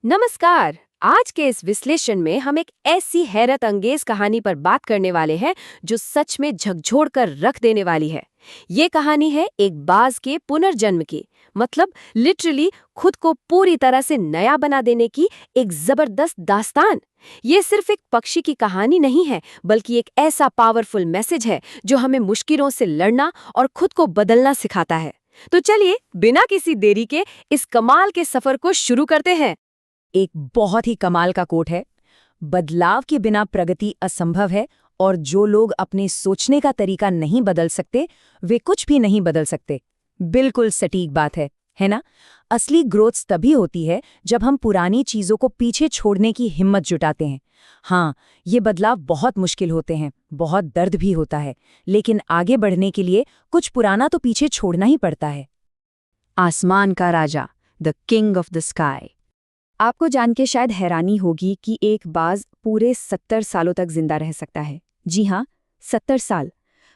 नमस्कार। आज के इस विश्लेषण में हम एक ऐसी हैरत अंगेज कहानी पर बात करने वाले हैं जो सच में झकझोर कर रख देने वाली है। ये कहानी है एक बाज के पुनर्जन्म की, मतलब लिटरली खुद को पूरी तरह से नया बना देने की एक जबरदस्त दास्तान। ये सिर्फ एक पक्षी की कहानी नहीं है, बल्कि एक ऐसा पावरफुल मैसेज है जो हमें मुश्किलों से लड़ना और खुद को बदलना सिखाता है। तो चलिए बिना किसी देरी के इस कमाल के सफर को शुरू करते हैं। एक बहुत ही कमाल का कोट है। बदलाव के बिना प्रगति असंभव है और जो लोग अपने सोचने का तरीका नहीं बदल सकते वे कुछ भी नहीं बदल सकते। बिल्कुल सटीक बात है ना? असली ग्रोथ तभी होती है जब हम पुरानी चीजों को पीछे छोड़ने की हिम्मत जुटाते हैं। हाँ, ये बदलाव बहुत मुश्किल होते हैं, बहुत दर्द भी होता है, लेकिन आगे बढ़ने के लिए कुछ पुराना तो पीछे छोड़ना ही पड़ता है। आसमान का राजा, the king of the sky. आपको जान के शायद हैरानी होगी कि एक बाज पूरे 70 सालों तक जिंदा रह सकता है। जी हाँ, 70 साल।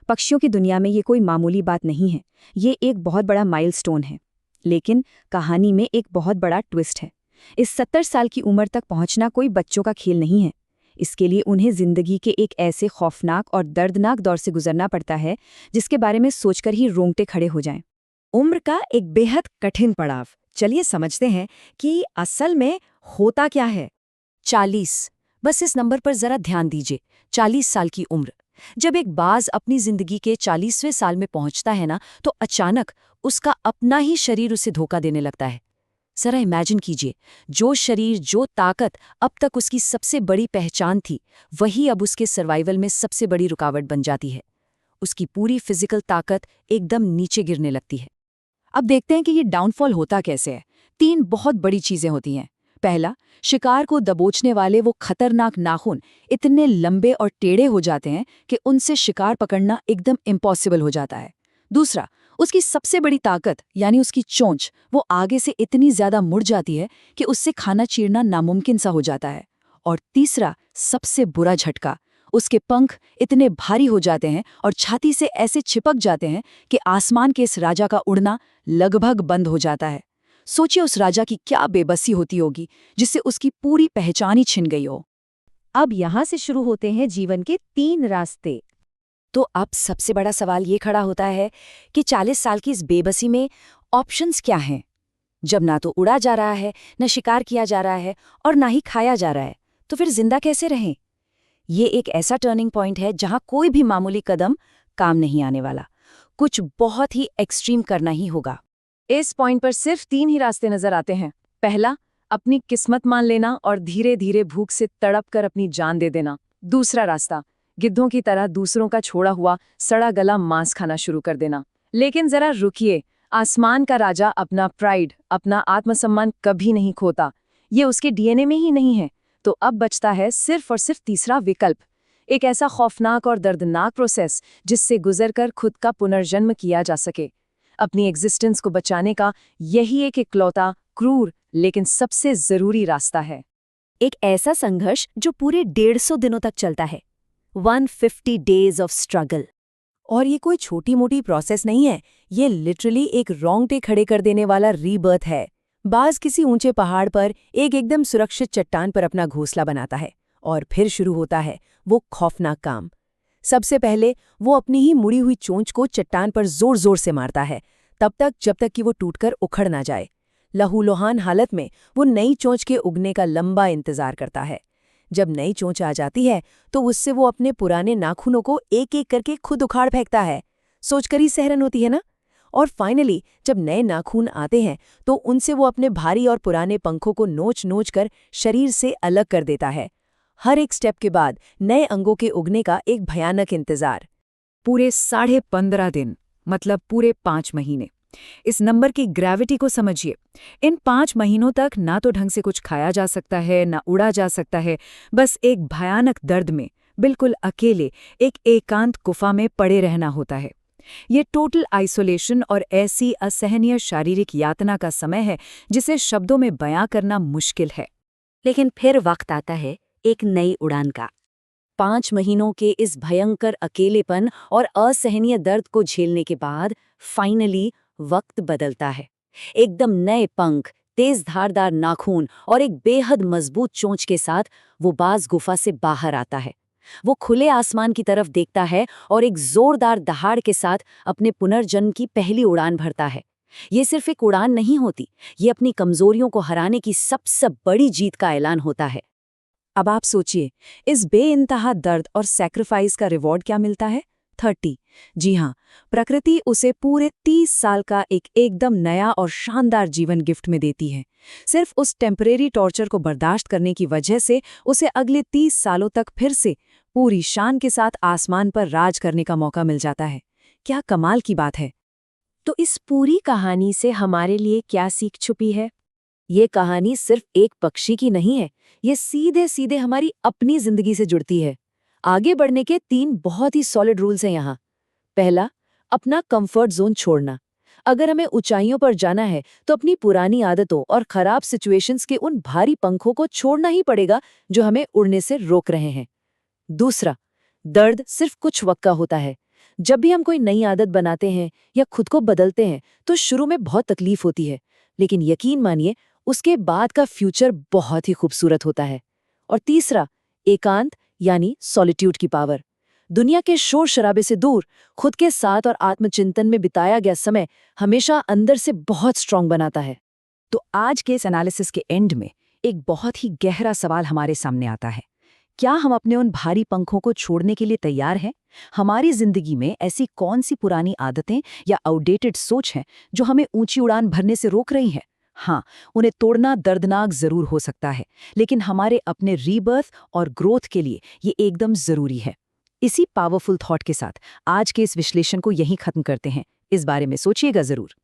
पक्षियों की दुनिया में ये कोई मामूली बात नहीं है, ये एक बहुत बड़ा माइलस्टोन है। लेकिन कहानी में एक बहुत बड़ा ट्विस्ट है। इस 70 साल की उम्र तक पहुंचना कोई बच्चों का खेल नहीं है। इसके लिए उन्हें जिंदगी के एक ऐसे खौफनाक और दर्दनाक दौर से गुजरना पड़ता है जिसके बारे में सोचकर ही रोंगटे खड़े हो जाएं। उम्र का एक बेहद कठिन पड़ाव। चलिए समझते हैं कि असल में होता क्या है। 40। बस इस नंबर पर जरा ध्यान दीजिए। 40 साल की उम्र। जब एक बाज अपनी जिंदगी के 40वें साल में पहुंचता है ना, तो अचानक उसका अपना ही शरीर उसे धोखा देने लगता है। जरा इमेजिन कीजिए, जो शरीर, जो ताकत अब तक उसकी सबसे बड़ी पहचान थी, वही अब उसके सर्वाइवल में सबसे बड़ी रुकावट बन जाती है। उसकी पूरी फिजिकल ताकत एकदम नीचे गिरने लगती है। अब देखते हैं कि ये डाउनफॉल होता कैसे है। 3 बहुत बड़ी चीजें होती हैं। पहला, शिकार को दबोचने वाले वो खतरनाक नाखून इतने लंबे और टेढ़े हो जाते हैं कि उनसे शिकार पकड़ना एकदम इम्पॉसिबल हो जाता है। दूसरा, उसकी सबसे बड़ी ताकत यानी उसकी चोंच, वो आगे से इतनी ज्यादा मुड़ जाती है कि उससे खाना चीरना नामुमकिन सा हो जाता है। और तीसरा, सबसे बुरा झटका, उसके पंख इतने भारी हो जाते हैं और छाती से ऐसे चिपक जाते हैं कि आसमान के इस राजा का उड़ना लगभग बंद हो जाता है। सोचिए उस राजा की क्या बेबसी होती होगी जिससे उसकी पूरी पहचान ही छिन गई हो। अब यहां से शुरू होते हैं जीवन के 3 रास्ते। तो अब सबसे बड़ा सवाल ये खड़ा होता है कि 40 साल की इस बेबसी में ऑप्शंस क्या हैं? जब ना तो उड़ा जा रहा है, न शिकार किया जा रहा है और ना ही खाया जा रहा है, तो फिर जिंदा कैसे रहें? ये एक ऐसा टर्निंग पॉइंट है जहां कोई भी मामूली कदम काम नहीं आने वाला। कुछ बहुत ही एक्सट्रीम करना ही होगा। इस पॉइंट पर सिर्फ 3 ही रास्ते नजर आते हैं। पहला, अपनी किस्मत मान लेना और धीरे धीरे भूख से तड़प कर अपनी जान दे देना। दूसरा रास्ता, गिद्धों की तरह दूसरों का छोड़ा हुआ सड़ा गला मांस खाना शुरू कर देना। लेकिन जरा रुकिए, आसमान का राजा अपना प्राइड, अपना आत्मसम्मान कभी नहीं खोता। ये उसके डीएनए में ही नहीं है। तो अब बचता है सिर्फ और सिर्फ तीसरा विकल्प, एक ऐसा खौफनाक और दर्दनाक प्रोसेस जिससे गुजरकर खुद का पुनर्जन्म किया जा सके। अपनी एग्जिस्टेंस को बचाने का यही एक इकलौता, क्रूर लेकिन सबसे जरूरी रास्ता है। एक ऐसा संघर्ष जो पूरे 150 दिनों तक चलता है। 150 डेज ऑफ स्ट्रगल। और ये कोई छोटी मोटी प्रोसेस नहीं है, ये लिटरली एक रोंगटे खड़े कर देने वाला रीबर्थ है। बाज किसी ऊंचे पहाड़ पर एक एकदम सुरक्षित चट्टान पर अपना घोंसला बनाता है और फिर शुरू होता है वो खौफनाक काम। सबसे पहले वो अपनी ही मुड़ी हुई चोंच को चट्टान पर जोर जोर से मारता है, तब तक जब तक कि वो टूटकर उखड़ ना जाए। लहूलुहान हालत में वो नई चोंच के उगने का लंबा इंतजार करता है। जब नई चोंच आ जाती है तो उससे वो अपने पुराने नाखूनों को एक एक करके खुद उखाड़ फेंकता है। सोचकर ही सहरन होती है ना? और फाइनली जब नए नाखून आते हैं तो उनसे वो अपने भारी और पुराने पंखों को नोच नोच कर शरीर से अलग कर देता है। हर एक स्टेप के बाद नए अंगों के उगने का एक भयानक इंतजार। पूरे 15.5 दिन, मतलब पूरे 5 महीने। इस नंबर की ग्रेविटी को समझिए। इन 5 महीनों तक ना तो ढंग से कुछ खाया जा सकता है, ना उड़ा जा सकता है। बस एक भयानक दर्द में, बिल्कुल अकेले, एक एकांत गुफा में पड़े रहना होता है। ये टोटल आइसोलेशन और ऐसी असहनीय शारीरिक यातना का समय है जिसे शब्दों में बयां करना मुश्किल है। लेकिन फिर वक्त आता है एक नई उड़ान का। 5 महीनों के इस भयंकर अकेलेपन और असहनीय दर्द को झेलने के बाद फाइनली वक्त बदलता है। एकदम नए पंख, तेज धारदार नाखून और एक बेहद मजबूत चोंच के साथ वो बाज गुफा से बाहर आता है। वो खुले आसमान की तरफ देखता है और एक जोरदार दहाड़ के साथ अपने पुनर्जन्म की पहली उड़ान भरता है। ये सिर्फ एक उड़ान नहीं होती, ये अपनी कमजोरियों को हराने की सबसे बड़ी जीत का ऐलान होता है। अब आप सोचिए, इस बेइंतहा दर्द और सैक्रिफाइस का रिवॉर्ड क्या मिलता है? 30। जी हाँ, प्रकृति उसे पूरे 30 साल का एक एकदम नया और शानदार जीवन गिफ्ट में देती है। सिर्फ उस टेम्परेरी टॉर्चर को बर्दाश्त करने की वजह से उसे अगले 30 सालों तक फिर से पूरी शान के साथ आसमान पर राज करने का मौका मिल जाता है। क्या कमाल की बात है। तो इस पूरी कहानी से हमारे लिए क्या सीख छुपी है? ये कहानी सिर्फ एक पक्षी की नहीं है, ये सीधे सीधे हमारी अपनी जिंदगी से जुड़ती है। आगे बढ़ने के 3 बहुत ही सॉलिड रूल्स हैं यहाँ। पहला, अपना कंफर्ट जोन छोड़ना। अगर हमें ऊंचाइयों पर जाना है तो अपनी पुरानी आदतों और खराब सिचुएशंस के उन भारी पंखों को छोड़ना ही पड़ेगा जो हमें उड़ने से रोक रहे हैं। दूसरा, दर्द सिर्फ कुछ वक्त का होता है। जब भी हम कोई नई आदत बनाते हैं या खुद को बदलते हैं तो शुरू में बहुत तकलीफ होती है, लेकिन यकीन मानिए उसके बाद का फ्यूचर बहुत ही खूबसूरत होता है। और तीसरा, एकांत यानी सॉलिट्यूड की पावर। दुनिया के शोर शराबे से दूर खुद के साथ और आत्मचिंतन में बिताया गया समय हमेशा अंदर से बहुत स्ट्रांग बनाता है। तो आज के इस एनालिसिस के एंड में एक बहुत ही गहरा सवाल हमारे सामने आता है। क्या हम अपने उन भारी पंखों को छोड़ने के लिए तैयार हैं? हमारी जिंदगी में ऐसी कौन सी पुरानी आदतें या आउटडेटेड सोच हैं जो हमें ऊंची उड़ान भरने से रोक रही हैं? हाँ, उन्हें तोड़ना दर्दनाक जरूर हो सकता है, लेकिन हमारे अपने रीबर्थ और ग्रोथ के लिए ये एकदम जरूरी है। इसी पावरफुल थॉट के साथ आज के इस विश्लेषण को यहीं खत्म करते हैं। इस बारे में सोचिएगा जरूर।